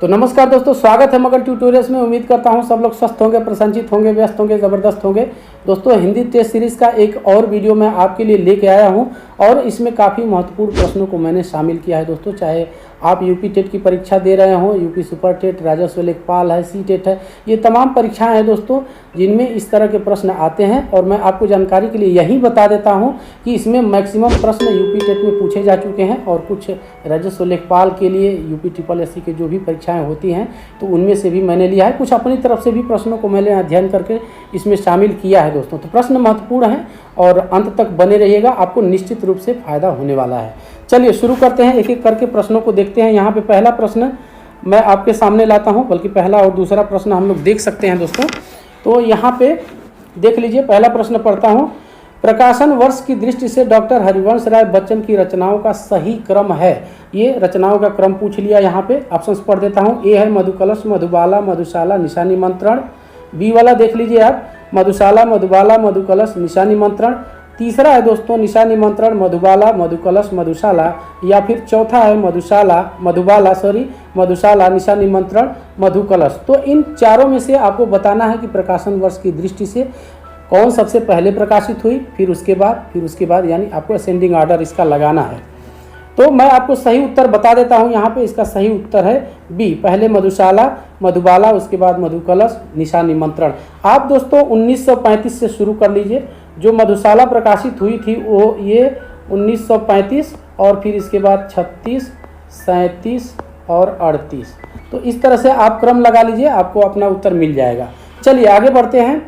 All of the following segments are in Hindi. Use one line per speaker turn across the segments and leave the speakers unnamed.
तो नमस्कार दोस्तों, स्वागत है मगन ट्यूटोरियल्स में। उम्मीद करता हूं सब लोग स्वस्थ होंगे, प्रसन्नचित होंगे, व्यस्त होंगे, ज़बरदस्त होंगे। दोस्तों, हिंदी टेस्ट सीरीज़ का एक और वीडियो मैं आपके लिए लेके आया हूं और इसमें काफ़ी महत्वपूर्ण प्रश्नों को मैंने शामिल किया है। दोस्तों, चाहे आप यूपी टेट की परीक्षा दे रहे हों, यूपी सुपर टेट, राजस्व लेखपाल है, सी टेट है, ये तमाम परीक्षाएं हैं दोस्तों जिनमें इस तरह के प्रश्न आते हैं। और मैं आपको जानकारी के लिए यही बता देता हूं कि इसमें मैक्सिमम प्रश्न यूपी टेट में पूछे जा चुके हैं और कुछ राजस्व लेखपाल के लिए यूपी SSC के जो भी परीक्षाएं होती हैं तो उनमें से भी मैंने लिया है। कुछ अपनी तरफ से भी प्रश्नों को मैंने अध्ययन करके इसमें शामिल किया है दोस्तों। तो प्रश्न महत्वपूर्ण हैं और अंत तक बने रहिएगा, आपको निश्चित रूप से फायदा होने वाला है। चलिए शुरू करते हैं, एक एक करके प्रश्नों को देखते हैं। यहाँ पे पहला प्रश्न मैं आपके सामने लाता हूँ, बल्कि पहला और दूसरा प्रश्न हम लोग देख सकते हैं दोस्तों। तो यहाँ पे देख लीजिए, पहला प्रश्न पढ़ता हूँ। प्रकाशन वर्ष की दृष्टि से डॉक्टर हरिवंश राय बच्चन की रचनाओं का सही क्रम है। ये रचनाओं का क्रम पूछ लिया। यहाँ पे ऑप्शंस पढ़ देता हूँ। ए है मधुकलश, मधुबाला, मधुशाला, निशा निमंत्रण। बी वाला देख लीजिए आप, मधुशाला, मधुबाला, मधुकलश, निशा निमंत्रण। तीसरा है दोस्तों निशा निमंत्रण, मधुबाला, मधुकलश, मधुशाला। या फिर चौथा है मधुशाला, निशा निमंत्रण, मधुकलश। तो इन चारों में से आपको बताना है कि प्रकाशन वर्ष की दृष्टि से कौन सबसे पहले प्रकाशित हुई, फिर उसके बाद यानी आपको असेंडिंग ऑर्डर इसका लगाना है। तो मैं आपको सही उत्तर बता देता हूं। यहाँ पे इसका सही उत्तर है बी, पहले मधुशाला, मधुबाला, उसके बाद मधुकलश, निशा निमंत्रण। आप दोस्तों 1935 से शुरू कर लीजिए। जो मधुशाला प्रकाशित हुई थी वो ये 1935 और फिर इसके बाद 36, 37 और 38। तो इस तरह से आप क्रम लगा लीजिए, आपको अपना उत्तर मिल जाएगा। चलिए आगे बढ़ते हैं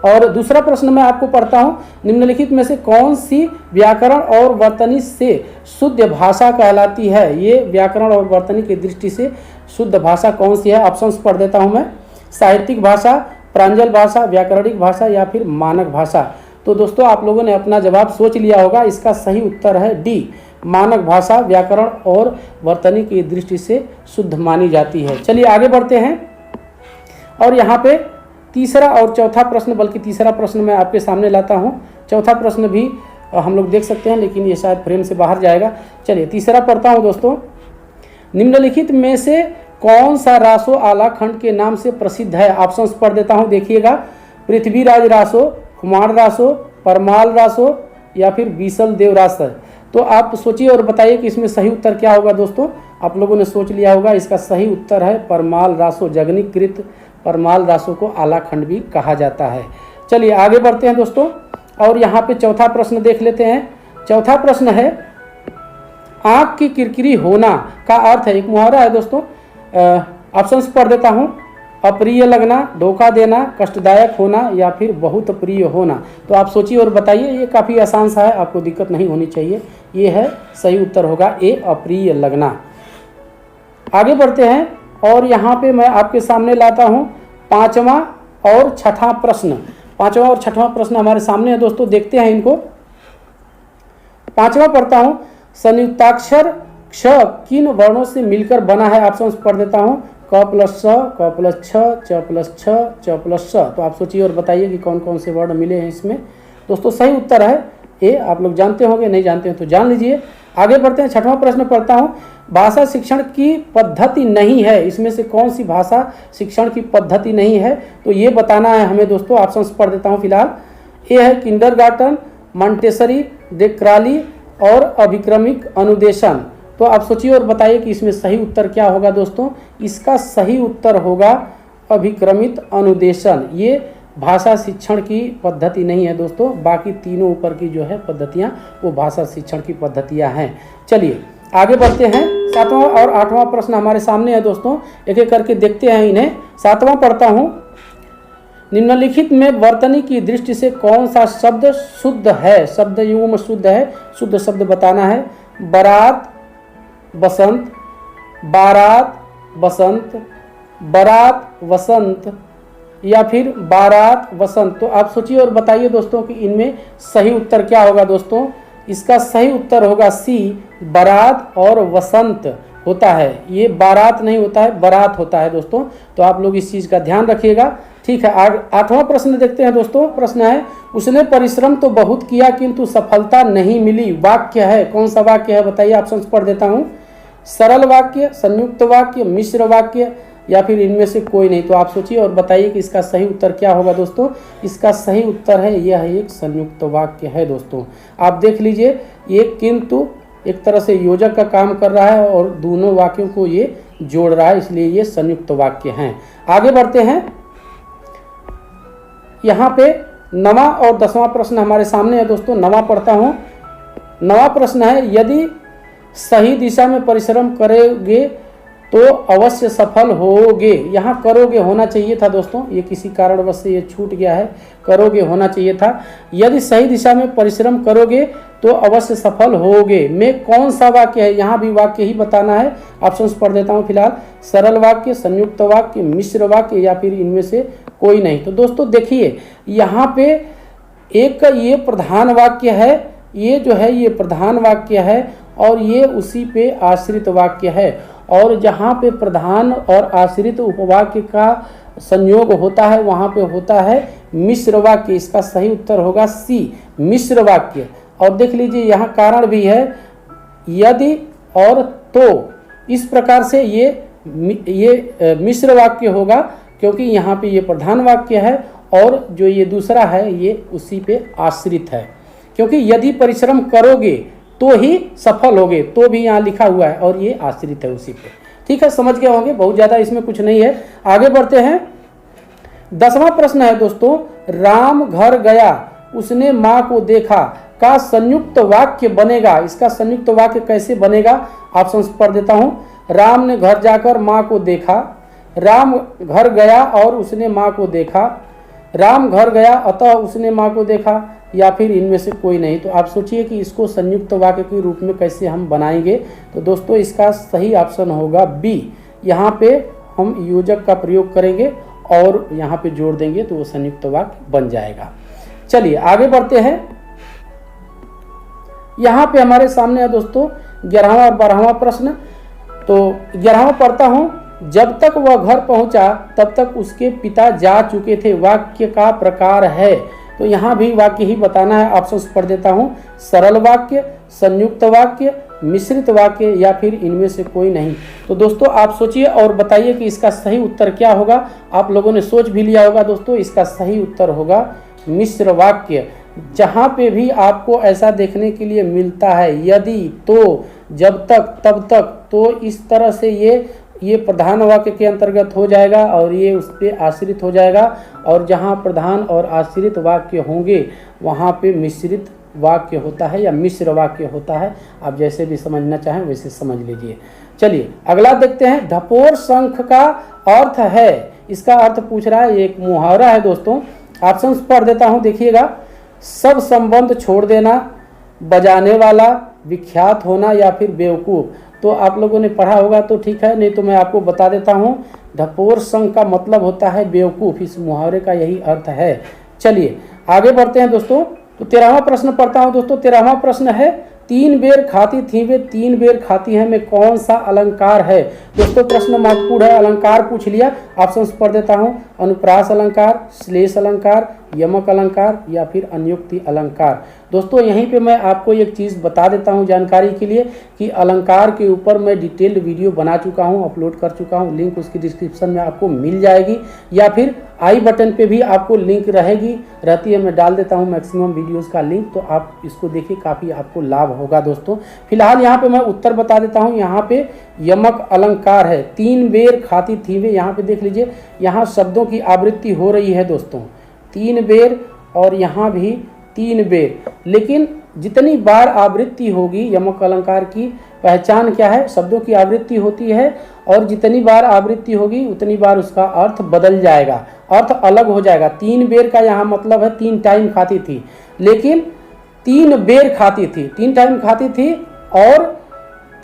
और दूसरा प्रश्न मैं आपको पढ़ता हूं। निम्नलिखित में से कौन सी व्याकरण और वर्तनी से शुद्ध भाषा कहलाती है? ये व्याकरण और वर्तनी की दृष्टि से शुद्ध भाषा कौन सी है? ऑप्शंस पढ़ देता हूं मैं। साहित्यिक भाषा, प्रांजल भाषा, व्याकरणिक भाषा या फिर मानक भाषा। तो दोस्तों आप लोगों ने अपना जवाब सोच लिया होगा। इसका सही उत्तर है डी, मानक भाषा व्याकरण और वर्तनी की दृष्टि से शुद्ध मानी जाती है। चलिए आगे बढ़ते हैं और यहाँ पे तीसरा और चौथा प्रश्न, बल्कि तीसरा प्रश्न मैं आपके सामने लाता हूं। चौथा प्रश्न भी हम लोग देख सकते हैं, लेकिन ये शायद फ्रेम से बाहर जाएगा। चलिए तीसरा पढ़ता हूं दोस्तों। निम्नलिखित में से कौन सा रासो आला खंड के नाम से प्रसिद्ध है? ऑप्शंस पढ़ देता हूं, देखिएगा। पृथ्वीराज रासो, कुमार रासो, परमाल रासो या फिर बीसल देव रासो। तो आप सोचिए और बताइए कि इसमें सही उत्तर क्या होगा दोस्तों। आप लोगों ने सोच लिया होगा। इसका सही उत्तर है परमाल रासो। जगनीकृत परमाल रासो को आला खंड भी कहा जाता है। चलिए आगे बढ़ते हैं दोस्तों और यहाँ पे चौथा प्रश्न देख लेते हैं। चौथा प्रश्न है, आंख की किरकिरी होना का अर्थ है, एक मुहावरा है दोस्तों। ऑप्शंस पढ़ देता हूँ। अप्रिय लगना, धोखा देना, कष्टदायक होना या फिर बहुत प्रिय होना। तो आप सोचिए और बताइए। ये काफ़ी आसान सा है, आपको दिक्कत नहीं होनी चाहिए। ये है सही उत्तर होगा ए, अप्रिय लगना। आगे बढ़ते हैं और यहाँ पे मैं आपके सामने लाता हूँ पांचवा और छठा प्रश्न। पांचवा और छठवां प्रश्न हमारे सामने है दोस्तों, देखते हैं इनको। पांचवा पढ़ता हूँ। संयुक्ताक्षर क्ष किन वर्णों से मिलकर बना है? ऑप्शंस पढ़ देता हूँ। क प्लस स, क प्लस छ, च प्लस छ, च प्लस स। तो आप सोचिए और बताइए कि कौन कौन से वर्ण मिले हैं इसमें। दोस्तों सही उत्तर है ए। आप लोग जानते होंगे, नहीं जानते हैं तो जान लीजिए। आगे बढ़ते हैं, छठवां प्रश्न पढ़ता हूँ। भाषा शिक्षण की पद्धति नहीं है, इसमें से कौन सी भाषा शिक्षण की पद्धति नहीं है? तो ये बताना है हमें दोस्तों। ऑप्शंस पढ़ देता हूँ फिलहाल। ए है किंडरगार्टन, मॉन्टेसरी, डेक्राली और अभिक्रमिक अनुदेशन। तो आप सोचिए और बताइए कि इसमें सही उत्तर क्या होगा दोस्तों। इसका सही उत्तर होगा अभिक्रमित अनुदेशन। ये भाषा शिक्षण की पद्धति नहीं है दोस्तों। बाकी तीनों ऊपर की जो है पद्धतियाँ वो भाषा शिक्षण की पद्धतियाँ हैं। चलिए आगे बढ़ते हैं। सातवां और आठवां प्रश्न हमारे सामने है दोस्तों, एक एक करके देखते हैं इन्हें। सातवां पढ़ता हूँ। निम्नलिखित में वर्तनी की दृष्टि से कौन सा शब्द शुद्ध है? शब्द युग्म शुद्ध है, शुद्ध शब्द बताना है। बारात बसंत, बारात बसंत, बारात वसंत या फिर बारात वसंत। तो आप सोचिए और बताइए दोस्तों कि इनमें सही उत्तर क्या होगा दोस्तों। इसका सही उत्तर होगा सी, बारात और वसंत होता है। ये बारात नहीं होता है, बारात होता है दोस्तों। तो आप लोग इस चीज़ का ध्यान रखिएगा। ठीक है, आठवां प्रश्न देखते हैं दोस्तों। प्रश्न है, उसने परिश्रम तो बहुत किया किंतु सफलता नहीं मिली। वाक्य है, कौन सा वाक्य है बताइए। ऑप्शंस पढ़ देता हूँ। सरल वाक्य, संयुक्त वाक्य, मिश्र वाक्य, या फिर इनमें से कोई नहीं। तो आप सोचिए और बताइए कि इसका सही उत्तर क्या होगा दोस्तों। इसका सही उत्तर है, यह एक संयुक्त वाक्य है दोस्तों। आप देख लीजिए, ये किंतु एक तरह से योजक का काम कर रहा है और दोनों वाक्यों को ये जोड़ रहा है, इसलिए ये संयुक्त वाक्य हैं। आगे बढ़ते हैं। यहाँ पे 9वां और 10वां प्रश्न हमारे सामने है दोस्तों। 9वां पढ़ता हूँ। 9वां प्रश्न है, यदि सही दिशा में परिश्रम करोगे तो अवश्य सफल होगे। यहाँ करोगे होना चाहिए था दोस्तों, ये किसी कारणवश से ये छूट गया है, करोगे होना चाहिए था। यदि सही दिशा में परिश्रम करोगे तो अवश्य सफल होगे में कौन सा वाक्य है, यहाँ भी वाक्य ही बताना है। ऑप्शंस पढ़ देता हूँ फिलहाल। सरल वाक्य, संयुक्त वाक्य, मिश्र वाक्य, या फिर इनमें से कोई नहीं। तो दोस्तों देखिए, यहाँ पे एक ये प्रधान वाक्य है, ये जो है ये प्रधान वाक्य है और ये उसी पे आश्रित वाक्य है। और जहाँ पे प्रधान और आश्रित उपवाक्य का संयोग होता है वहाँ पे होता है मिश्र वाक्य। इसका सही उत्तर होगा सी, मिश्र वाक्य। और देख लीजिए यहाँ कारण भी है, यदि और तो, इस प्रकार से ये मिश्र वाक्य होगा, क्योंकि यहाँ पे ये प्रधान वाक्य है और जो ये दूसरा है ये उसी पे आश्रित है। क्योंकि यदि परिश्रम करोगे तो ही सफल होगे, तो भी यहाँ लिखा हुआ है और ये आश्रित है उसी पे। ठीक है, समझ गए होंगे, बहुत ज़्यादा इसमें कुछ नहीं है। आगे बढ़ते हैं। 10वां प्रश्न है दोस्तों, राम घर गया उसने माँ को देखा का संयुक्त वाक्य बनेगा। इसका संयुक्त वाक्य कैसे बनेगा, ऑप्शंस पढ़ देता हूँ। राम ने घर जाकर माँ को देखा, राम घर गया और उसने माँ को देखा, राम घर गया अतः उसने माँ को देखा, या फिर इनमें से कोई नहीं। तो आप सोचिए कि इसको संयुक्त वाक्य के रूप में कैसे हम बनाएंगे। तो दोस्तों इसका सही ऑप्शन होगा बी। यहाँ पे हम योजक का प्रयोग करेंगे और यहाँ पे जोड़ देंगे तो वो संयुक्त वाक्य बन जाएगा। चलिए आगे बढ़ते हैं। यहाँ पे हमारे सामने है दोस्तों 11वां और 12वां प्रश्न। तो 11वां पढ़ता हूँ, जब तक वह घर पहुंचा तब तक उसके पिता जा चुके थे। वाक्य का प्रकार है, तो यहाँ भी वाक्य ही बताना है। ऑप्शंस पढ़ देता हूँ। सरल वाक्य, संयुक्त वाक्य, मिश्रित वाक्य, या फिर इनमें से कोई नहीं। तो दोस्तों आप सोचिए और बताइए कि इसका सही उत्तर क्या होगा। आप लोगों ने सोच भी लिया होगा दोस्तों, इसका सही उत्तर होगा मिश्र वाक्य। जहाँ पे भी आपको ऐसा देखने के लिए मिलता है यदि, तो, जब तक, तब तक, तो इस तरह से ये प्रधान वाक्य के अंतर्गत हो जाएगा और ये उस पर आश्रित हो जाएगा। और जहाँ प्रधान और आश्रित वाक्य होंगे वहाँ पे मिश्रित वाक्य होता है या मिश्र वाक्य होता है। आप जैसे भी समझना चाहें वैसे समझ लीजिए। चलिए अगला देखते हैं। ढपोर शंख का अर्थ है, इसका अर्थ पूछ रहा है, एक मुहावरा है दोस्तों। ऑप्शंस पढ़ देता हूँ, देखिएगा। सब संबंध छोड़ देना, बजाने वाला, विख्यात होना, या फिर बेवकूफ़। तो आप लोगों ने पढ़ा होगा तो ठीक है, नहीं तो मैं आपको बता देता हूँ। ढपोर शंख का मतलब होता है बेवकूफ़, इस मुहावरे का यही अर्थ है। चलिए आगे बढ़ते हैं दोस्तों। तो 13वां प्रश्न पढ़ता हूँ दोस्तों। 13वां प्रश्न है, 3 बेर खाती थी वे 3 बेर खाती हैं में कौन सा अलंकार है। दोस्तों प्रश्न महत्वपूर्ण है, अलंकार पूछ लिया। ऑप्शंस पढ़ देता हूँ। अनुप्रास अलंकार, श्लेष अलंकार, यमक अलंकार, या फिर अन्योक्ति अलंकार। दोस्तों यहीं पे मैं आपको एक चीज़ बता देता हूँ जानकारी के लिए कि अलंकार के ऊपर मैं डिटेल्ड वीडियो बना चुका हूँ, अपलोड कर चुका हूँ। लिंक उसकी डिस्क्रिप्शन में आपको मिल जाएगी, या फिर आई बटन पे भी आपको लिंक रहती है, मैं डाल देता हूँ मैक्सिमम वीडियोस का लिंक। तो आप इसको देखिए, काफ़ी आपको लाभ होगा दोस्तों। फिलहाल यहाँ पे मैं उत्तर बता देता हूँ। यहाँ पे यमक अलंकार है, 3 बेर खाती थी वे। यहाँ पे देख लीजिए, यहाँ शब्दों की आवृत्ति हो रही है दोस्तों, 3 बेर, और यहाँ भी 3 बेर। लेकिन जितनी बार आवृत्ति होगी, यमक अलंकार की पहचान क्या है, शब्दों की आवृत्ति होती है, और जितनी बार आवृत्ति होगी उतनी बार उसका अर्थ बदल जाएगा, अर्थ अलग हो जाएगा। 3 बेर का यहाँ मतलब है 3 टाइम खाती थी, लेकिन 3 बेर खाती थी, 3 टाइम खाती थी और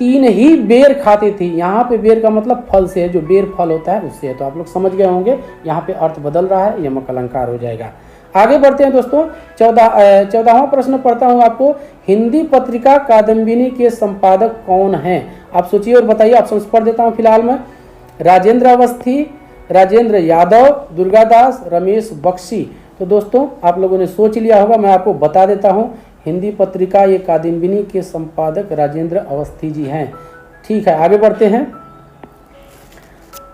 3 ही बेर खाती थी। यहाँ पे बेर का मतलब फल से है, जो बेर फल होता है उससे है। तो आप लोग समझ गए होंगे, यहाँ पे अर्थ बदल रहा है, यमक अलंकार हो जाएगा। आगे बढ़ते हैं दोस्तों। 14वां प्रश्न पढ़ता हूँ आपको। हिंदी पत्रिका कादम्बिनी के संपादक कौन हैं। आप सोचिए और बताइए। ऑप्शंस पढ़ देता हूँ फिलहाल मैं। राजेंद्र अवस्थी, राजेंद्र यादव, दुर्गादास, रमेश बख्शी। तो दोस्तों आप लोगों ने सोच लिया होगा, मैं आपको बता देता हूँ। हिंदी पत्रिका ये कादम्बिनी के संपादक राजेंद्र अवस्थी जी हैं। ठीक है, आगे बढ़ते हैं।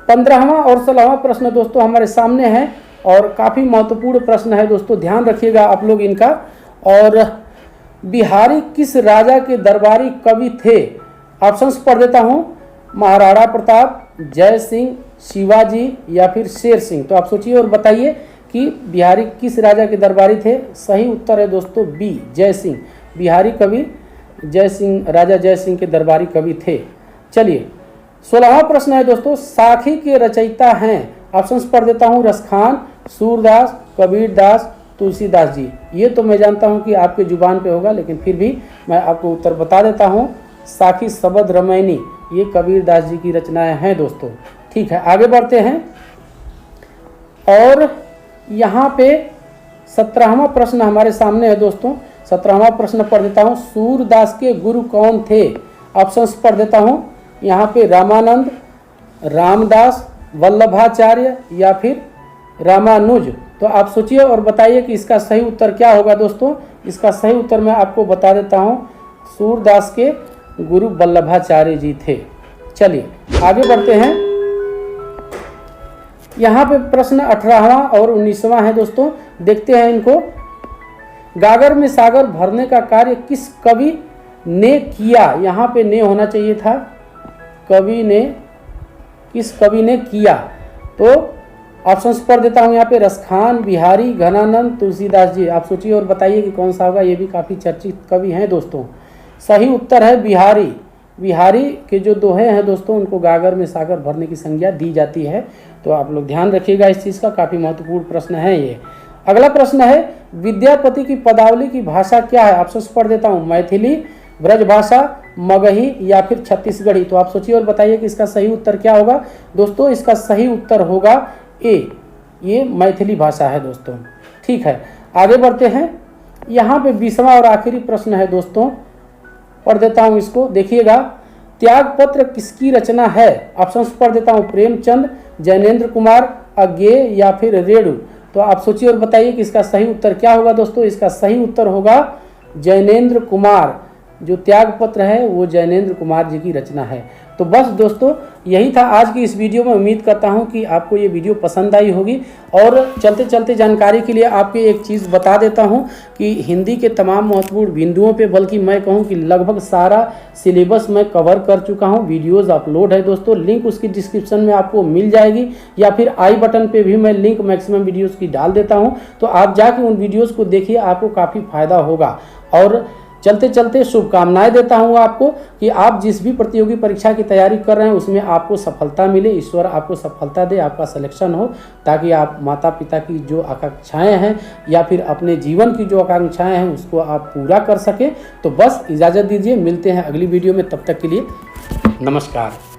15वां और 16वां प्रश्न दोस्तों हमारे सामने है और काफ़ी महत्वपूर्ण प्रश्न है दोस्तों, ध्यान रखिएगा आप लोग इनका। और बिहारी किस राजा के दरबारी कवि थे? ऑप्शंस पढ़ देता हूँ, महाराणा प्रताप, जय सिंह, शिवाजी या फिर शेर सिंह। तो आप सोचिए और बताइए कि बिहारी किस राजा के दरबारी थे। सही उत्तर है दोस्तों बी, जय सिंह। बिहारी कवि जय सिंह, राजा जय सिंह के दरबारी कवि थे। चलिए 16वां प्रश्न है दोस्तों, साखी के रचयिता हैं। ऑप्शंस पढ़ देता हूँ, रसखान, सूरदास, कबीरदास, तुलसीदास जी। ये तो मैं जानता हूँ कि आपके जुबान पे होगा, लेकिन फिर भी मैं आपको उत्तर बता देता हूँ। साखी शबद रामायणी ये कबीरदास जी की रचनाएं हैं दोस्तों। ठीक है, आगे बढ़ते हैं। और यहाँ पे 17वां प्रश्न हमारे सामने है दोस्तों। 17वां प्रश्न पढ़ देता हूँ, सूरदास के गुरु कौन थे? ऑप्शंस पढ़ देता हूँ यहाँ पे, रामानंद, रामदास, वल्लभाचार्य या फिर रामानुज। तो आप सोचिए और बताइए कि इसका सही उत्तर क्या होगा दोस्तों। इसका सही उत्तर मैं आपको बता देता हूँ, सूरदास के गुरु वल्लभाचार्य जी थे। चलिए आगे बढ़ते हैं। यहाँ पे प्रश्न 18वां और 19वां है दोस्तों, देखते हैं इनको। गागर में सागर भरने का कार्य किस कवि ने किया? यहाँ पे ने होना चाहिए था, कवि ने, किस कवि ने किया? तो ऑप्शंस पढ़ देता हूँ यहाँ पे, रसखान, बिहारी, घनानंद, तुलसीदास जी। आप सोचिए और बताइए कि कौन सा होगा। ये भी काफ़ी चर्चित कवि हैं दोस्तों। सही उत्तर है बिहारी। बिहारी के जो दोहे हैं दोस्तों, उनको गागर में सागर भरने की संज्ञा दी जाती है। तो आप लोग ध्यान रखिएगा इस चीज़ का, काफ़ी महत्वपूर्ण प्रश्न है ये। अगला प्रश्न है, विद्यापति की पदावली की भाषा क्या है? ऑप्शंस पढ़ देता हूँ, मैथिली, ब्रजभाषा, मगही या फिर छत्तीसगढ़ी। तो आप सोचिए और बताइए कि इसका सही उत्तर क्या होगा दोस्तों। इसका सही उत्तर होगा ए, ये मैथिली भाषा है दोस्तों। ठीक है, आगे बढ़ते हैं। यहाँ पे 20वां और आखिरी प्रश्न है दोस्तों, पढ़ देता हूँ इसको, देखिएगा। त्यागपत्र किसकी रचना है? ऑप्शंस पढ़ देता हूँ, प्रेमचंद, जैनेन्द्र कुमार, अज्ञेय या फिर रेणु। तो आप सोचिए और बताइए कि इसका सही उत्तर क्या होगा दोस्तों। इसका सही उत्तर होगा जैनेन्द्र कुमार। जो त्यागपत्र है वो जैनेन्द्र कुमार जी की रचना है। तो बस दोस्तों यही था आज की इस वीडियो में। उम्मीद करता हूं कि आपको ये वीडियो पसंद आई होगी। और चलते चलते जानकारी के लिए आपको एक चीज़ बता देता हूं कि हिंदी के तमाम महत्वपूर्ण बिंदुओं पे, बल्कि मैं कहूं कि लगभग सारा सिलेबस मैं कवर कर चुका हूं। वीडियोज़ अपलोड है दोस्तों, लिंक उसकी डिस्क्रिप्शन में आपको मिल जाएगी, या फिर आई बटन पे भी मैं लिंक मैक्सिमम वीडियोज़ की डाल देता हूँ। तो आप जाके उन वीडियोज़ को देखिए, आपको काफ़ी फायदा होगा। और चलते चलते शुभकामनाएं देता हूं आपको कि आप जिस भी प्रतियोगी परीक्षा की तैयारी कर रहे हैं उसमें आपको सफलता मिले, ईश्वर आपको सफलता दे, आपका सिलेक्शन हो, ताकि आप माता पिता की जो आकांक्षाएं हैं या फिर अपने जीवन की जो आकांक्षाएं हैं उसको आप पूरा कर सके। तो बस इजाज़त दीजिए, मिलते हैं अगली वीडियो में, तब तक के लिए नमस्कार।